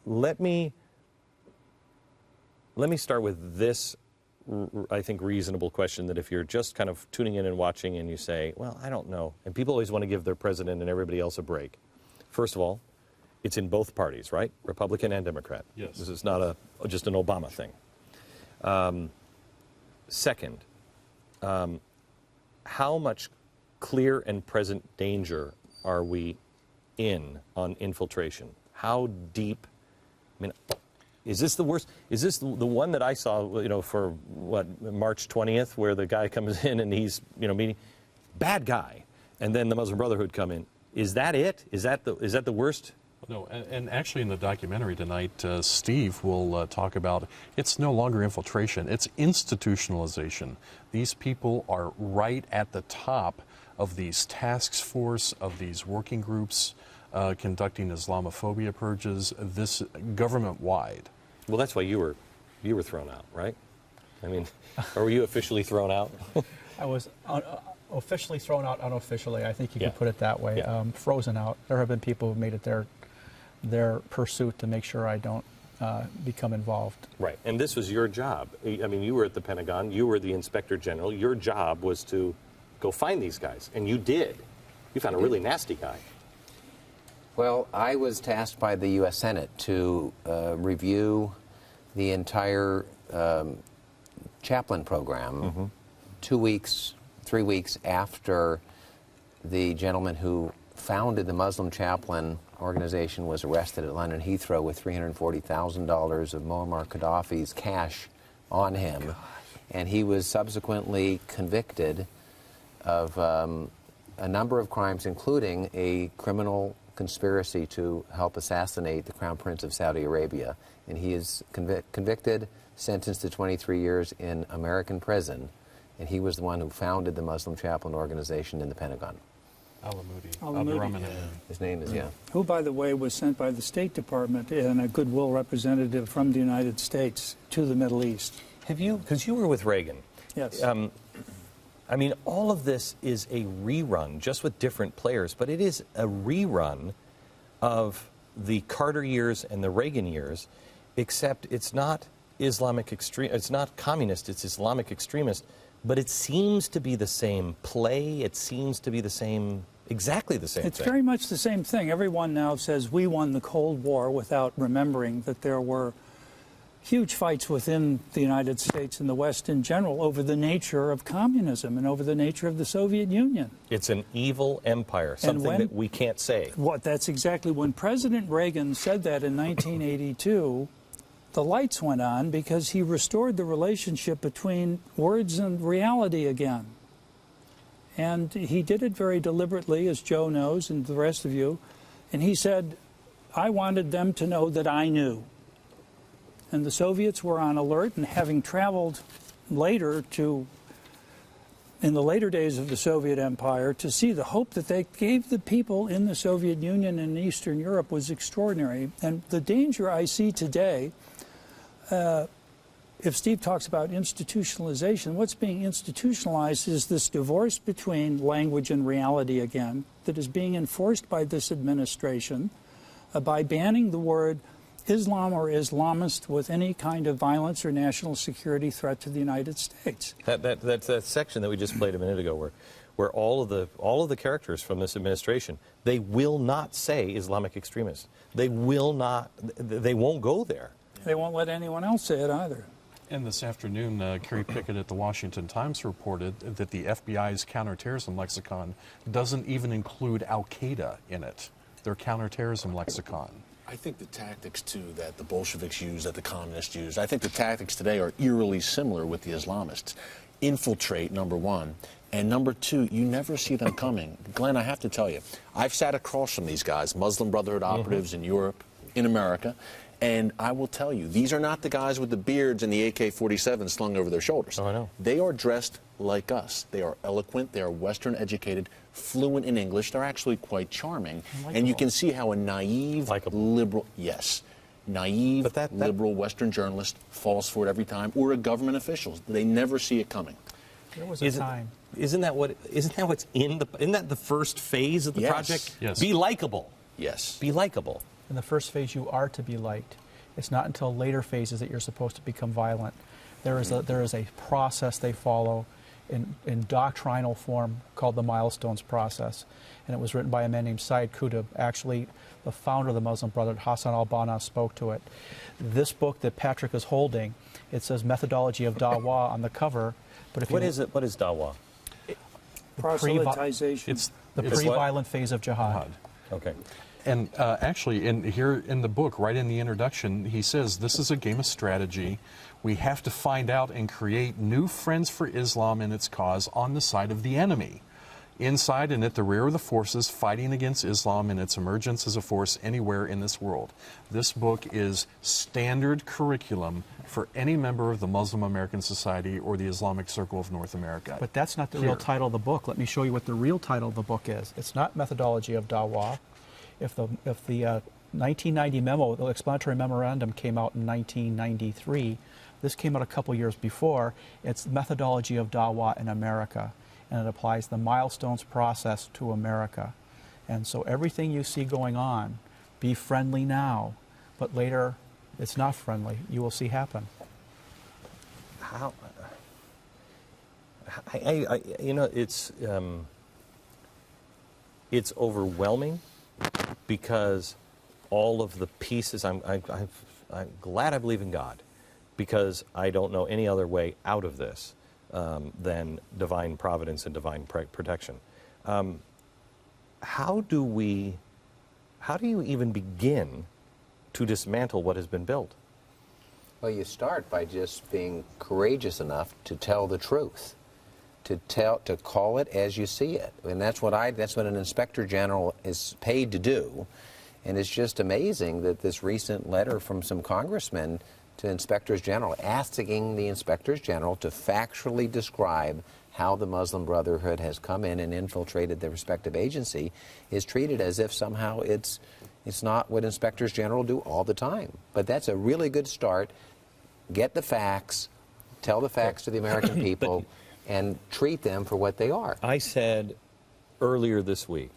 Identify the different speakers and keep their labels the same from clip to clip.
Speaker 1: let me start with this, I think, reasonable question that if you're just kind of tuning in and watching and you say, well, I don't know, and people always want to give their president and everybody else a break. First of all, it's in both parties, right? Republican and Democrat.
Speaker 2: Yes.
Speaker 1: This is not just an Obama thing. Second, how much clear and present danger are we in on infiltration? How deep? I mean, is this the worst? Is this the one that I saw, you know, for what, March 20th, where the guy comes in and he's, you know, meeting, bad guy, and then the Muslim Brotherhood come in? Is that it? Is that the worst?
Speaker 2: No, and actually in the documentary tonight, Steve will talk about it's no longer infiltration, it's institutionalization. These people are right at the top of these task force, of these working groups conducting Islamophobia purges, this government-wide.
Speaker 1: Well, that's why you were thrown out, right? I mean, or were you officially thrown out?
Speaker 3: I was officially thrown out unofficially. I think you could put it that way.
Speaker 1: Yeah.
Speaker 3: Frozen out. There have been people who made it their pursuit to make sure I don't become involved.
Speaker 1: Right, and this was your job. I mean, you were at the Pentagon, you were the Inspector General. Your job was to go find these guys, and you did. You found a really nasty guy.
Speaker 4: Well, I was tasked by the U.S. Senate to review the entire chaplain program 2 weeks, 3 weeks after the gentleman who founded the Muslim Chaplain organization was arrested at London Heathrow with $340,000 of Muammar Gaddafi's cash on him. Gosh. And he was subsequently convicted of a number of crimes, including a criminal conspiracy to help assassinate the Crown Prince of Saudi Arabia. And he is convicted, sentenced to 23 years in American prison. And he was the one who founded the Muslim Chaplain organization in the Pentagon.
Speaker 3: Al-Amudi.
Speaker 4: His name is,
Speaker 5: Who, by the way, was sent by the State Department and a goodwill representative from the United States to the Middle East.
Speaker 1: Have you, because you were with Reagan.
Speaker 5: Yes.
Speaker 1: I mean, all of this is a rerun, just with different players, but it is a rerun of the Carter years and the Reagan years, except it's not it's not communist, it's Islamic extremist, but it seems to be the same play, it seems to be the same, exactly the same thing.
Speaker 5: It's very much the same thing. Everyone now says we won the Cold War without remembering that there were huge fights within the United States and the West in general over the nature of communism and over the nature of the Soviet Union.
Speaker 1: It's an evil empire, something that we can't say.
Speaker 5: That's exactly when President Reagan said that in 1982, the lights went on because he restored the relationship between words and reality again. And he did it very deliberately, as Joe knows and the rest of you. And he said, I wanted them to know that I knew. And the Soviets were on alert, and having traveled later in the later days of the Soviet Empire, to see the hope that they gave the people in the Soviet Union and Eastern Europe was extraordinary. And the danger I see today, if Steve talks about institutionalization, what's being institutionalized is this divorce between language and reality again that is being enforced by this administration by banning the word Islam or Islamist with any kind of violence or national security threat to the United States.
Speaker 1: That section that we just played a minute ago, where all of the characters from this administration, they will not say Islamic extremists. They will not. They won't go there.
Speaker 5: They won't let anyone else say it either.
Speaker 2: And this afternoon, Kerry Pickett at the Washington Times reported that the FBI's counterterrorism lexicon doesn't even include Al-Qaeda in it. Their counterterrorism lexicon.
Speaker 6: I think the tactics, too, that the Bolsheviks used, that the communists used, I think the tactics today are eerily similar with the Islamists. Infiltrate, number one. And number two, you never see them coming. Glenn, I have to tell you, I've sat across from these guys, Muslim Brotherhood operatives in Europe, in America, and I will tell you, these are not the guys with the beards and the AK-47 slung over their shoulders.
Speaker 1: Oh, I know.
Speaker 6: They are dressed like us. They are eloquent, they are Western educated, fluent in English. They're actually quite charming. And you can see how a naive, liberal, naive, liberal Western journalist falls for it every time, or a government official. They never see it coming.
Speaker 3: There was a time.
Speaker 1: Isn't that what's in isn't that the first phase of the project?
Speaker 2: Yes.
Speaker 1: Be likable.
Speaker 6: Yes.
Speaker 1: Be likable.
Speaker 3: In the first phase, you are to be liked. It's not until later phases that you're supposed to become violent. There is a process they follow in doctrinal form called the milestones process. And it was written by a man named Sayyid Qutb. Actually, the founder of the Muslim Brotherhood, Hassan al-Banna, spoke to it. This book that Patrick is holding, it says Methodology of Dawah on the cover. But if
Speaker 1: What is it? What is Dawah?
Speaker 5: Proselytization.
Speaker 2: It's
Speaker 3: The
Speaker 2: it's
Speaker 3: pre-violent phase of jihad.
Speaker 1: Okay.
Speaker 2: And actually, here in the book, right in the introduction, he says this is a game of strategy. We have to find out and create new friends for Islam and its cause on the side of the enemy. Inside and at the rear of the forces fighting against Islam and its emergence as a force anywhere in this world. This book is standard curriculum for any member of the Muslim American Society or the Islamic Circle of North America.
Speaker 3: But that's not the real title of the book. Let me show you what the real title of the book is. It's not Methodology of Dawah. If the 1990 memo, the explanatory memorandum, came out in 1993, this came out a couple years before. It's Methodology of Dawah in America, and it applies the milestones process to America. And so everything you see going on, be friendly now, but later it's not friendly. You will see happen.
Speaker 1: How? You know, it's overwhelming because all of the pieces. I'm glad I believe in God, because I don't know any other way out of this than divine providence and divine protection. How do you even begin to dismantle what has been built?
Speaker 4: Well, you start by just being courageous enough to tell the truth, to call it as you see it, and that's what an inspector general is paid to do. And it's just amazing that this recent letter from some congressmen to inspectors general, asking the inspectors general to factually describe how the Muslim Brotherhood has come in and infiltrated their respective agency, is treated as if somehow it's not what inspectors general do all the time. But that's a really good start. Get the facts, tell the facts to the American people, and treat them for what they are.
Speaker 1: I said earlier this week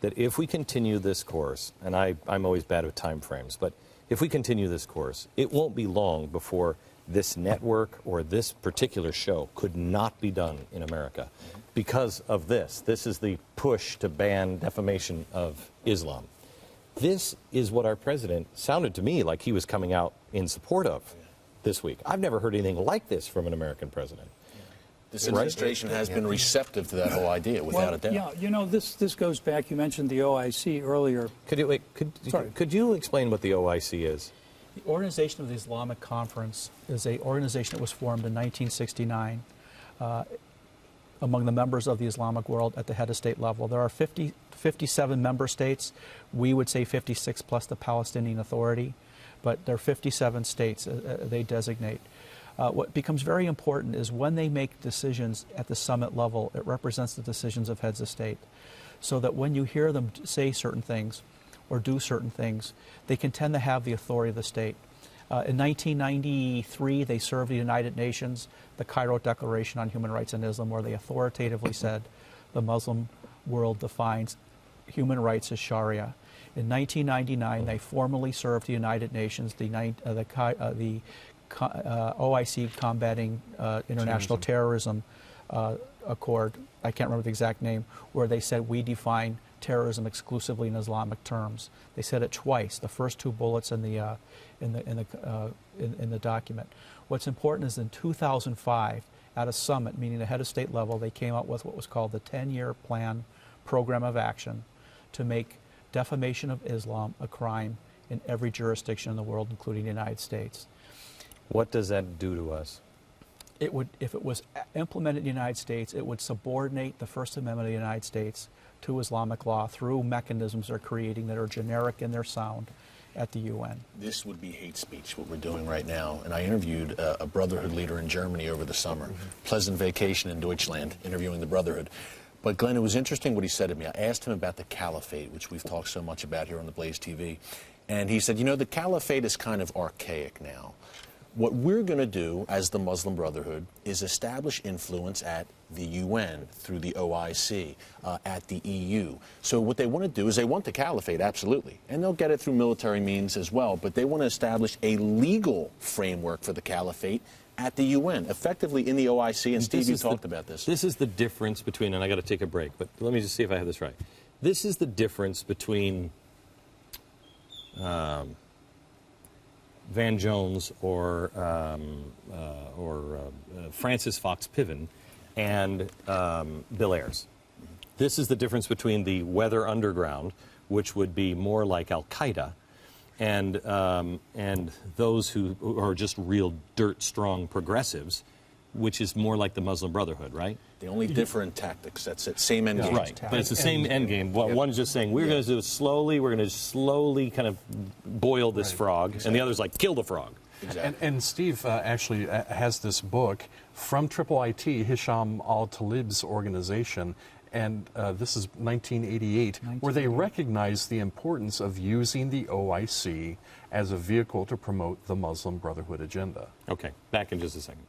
Speaker 1: that if we continue this course, and I'm always bad with time frames, but if we continue this course, it won't be long before this network or this particular show could not be done in America because of this. This is the push to ban defamation of Islam. This is what our president sounded to me like he was coming out in support of this week. I've never heard anything like this from an American president.
Speaker 6: This administration has been receptive to that whole idea, without a doubt.
Speaker 5: Yeah, you know, this goes back. You mentioned the OIC earlier.
Speaker 1: Could you explain what the OIC is?
Speaker 3: The Organization of the Islamic Conference is an organization that was formed in 1969 among the members of the Islamic world at the head of state level. There are 57 member states. We would say 56 plus the Palestinian Authority, but there are 57 states they designate. What becomes very important is when they make decisions at the summit level, it represents the decisions of heads of state. So that when you hear them say certain things or do certain things, they can tend to have the authority of the state. In 1993, they served the United Nations, the Cairo Declaration on Human Rights and Islam, where they authoritatively said the Muslim world defines human rights as Sharia. In 1999, they formally served the United Nations, the OIC Combating International Terrorism Accord, I can't remember the exact name, where they said we define terrorism exclusively in Islamic terms. They said it twice, the first two bullets in the document. What's important is in 2005, at a summit, meaning the head of state level, they came out with what was called the 10-year plan program of action to make defamation of Islam a crime in every jurisdiction in the world, including the United States.
Speaker 1: What does that do to us?
Speaker 3: It would, if it was implemented in the United States, it would subordinate the First Amendment of the United States to Islamic law through mechanisms they're creating that are generic in their sound at the UN.
Speaker 6: This would be hate speech, what we're doing right now. And I interviewed a Brotherhood leader in Germany over the summer. Pleasant vacation in Deutschland, interviewing the Brotherhood. But Glenn, it was interesting what he said to me. I asked him about the caliphate, which we've talked so much about here on the Blaze TV. And he said, you know, the caliphate is kind of archaic now. What we're going to do as the Muslim Brotherhood is establish influence at the UN, through the OIC, at the EU. So what they want to do is they want the caliphate, absolutely, and they'll get it through military means as well, but they want to establish a legal framework for the caliphate at the UN, effectively in the OIC, and Steve, you talked about this.
Speaker 1: This is the difference between, and I got to take a break, but let me just see if I have this right. This is the difference between Van Jones or Francis Fox Piven and Bill Ayers. This is the difference between the Weather Underground, which would be more like Al-Qaeda, and those who are just real dirt-strong progressives, which is more like the Muslim Brotherhood, right?
Speaker 6: The only different tactics, that's it, same end game.
Speaker 1: Right, but it's the same end game. One's just saying, we're going to do it slowly, we're going to slowly kind of boil this frog, and the other's like, kill the frog.
Speaker 6: Exactly.
Speaker 2: And Steve actually has this book from IIIT, Hisham al-Talib's organization, and this is 1988, where they recognize the importance of using the OIC as a vehicle to promote the Muslim Brotherhood agenda.
Speaker 1: Okay, back in just a second.